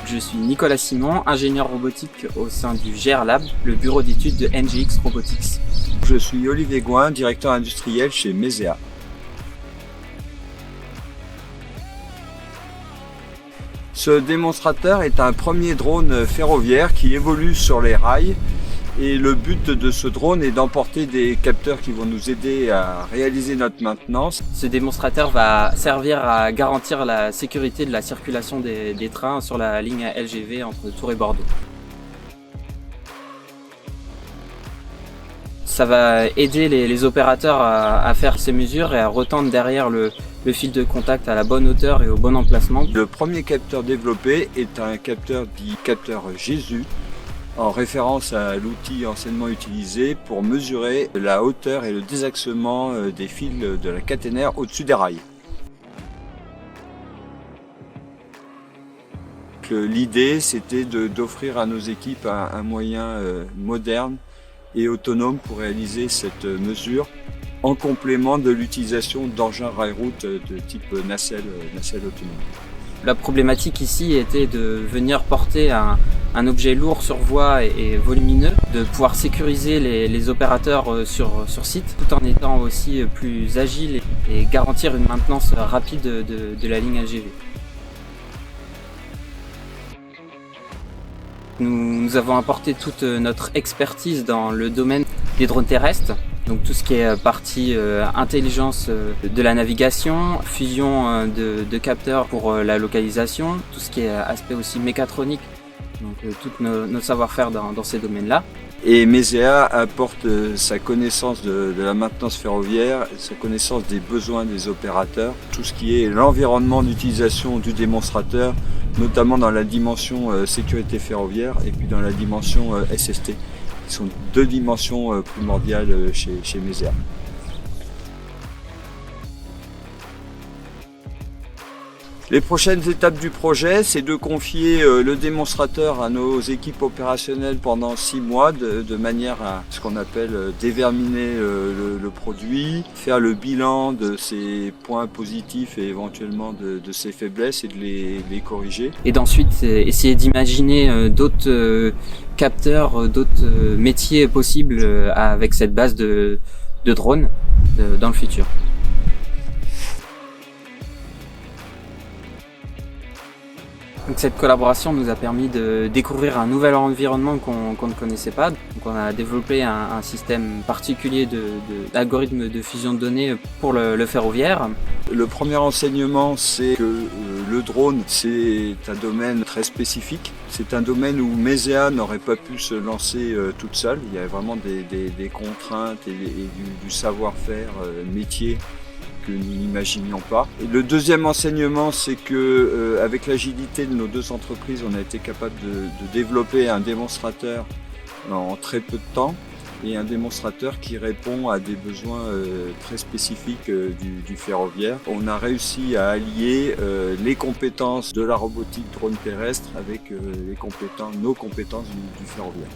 Je suis Nicolas Simon, ingénieur robotique au sein du GR Lab, le bureau d'études de NGX Robotics. Je suis Olivier Gouin, directeur industriel chez Mesea. Ce démonstrateur est un premier drone ferroviaire qui évolue sur les rails. Et le but de ce drone est d'emporter des capteurs qui vont nous aider à réaliser notre maintenance. Ce démonstrateur va servir à garantir la sécurité de la circulation des trains sur la ligne LGV entre Tours et Bordeaux. Ça va aider les opérateurs à faire ces mesures et à retendre derrière le fil de contact à la bonne hauteur et au bon emplacement. Le premier capteur développé est un capteur dit capteur Jésus, en référence à l'outil anciennement utilisé pour mesurer la hauteur et le désaxement des fils de la caténaire au-dessus des rails. L'idée, c'était d'offrir à nos équipes un moyen moderne et autonome pour réaliser cette mesure, en complément de l'utilisation d'engins rail-route de type nacelle autonome. La problématique ici était de venir porter un objet lourd sur voie et volumineux, de pouvoir sécuriser les opérateurs sur site, tout en étant aussi plus agile et garantir une maintenance rapide de la ligne LGV. Nous avons apporté toute notre expertise dans le domaine des drones terrestres, donc tout ce qui est partie intelligence de la navigation, fusion de capteurs pour la localisation, tout ce qui est aspect aussi mécatronique, donc tout notre savoir-faire dans ces domaines-là. Et Mesea apporte sa connaissance de la maintenance ferroviaire, sa connaissance des besoins des opérateurs, tout ce qui est l'environnement d'utilisation du démonstrateur, notamment dans la dimension sécurité ferroviaire et puis dans la dimension SST, qui sont deux dimensions primordiales chez Mesea. Les prochaines étapes du projet, c'est de confier le démonstrateur à nos équipes opérationnelles pendant 6 mois, de manière à ce qu'on appelle déverminer le produit, faire le bilan de ses points positifs et éventuellement de ses faiblesses et de les corriger. Et d'ensuite essayer d'imaginer d'autres capteurs, d'autres métiers possibles avec cette base de drones dans le futur. Donc cette collaboration nous a permis de découvrir un nouvel environnement qu'on ne connaissait pas. Donc on a développé un système particulier d'algorithme de fusion de données pour le ferroviaire. Le premier enseignement, c'est que le drone, c'est un domaine très spécifique. C'est un domaine où Mesea n'aurait pas pu se lancer toute seule. Il y a vraiment des contraintes et du savoir-faire métier que nous n'imaginions pas. Et le deuxième enseignement, c'est que avec l'agilité de nos deux entreprises, on a été capable de développer un démonstrateur en très peu de temps et un démonstrateur qui répond à des besoins très spécifiques du ferroviaire. On a réussi à allier les compétences de la robotique drone terrestre avec nos compétences du ferroviaire.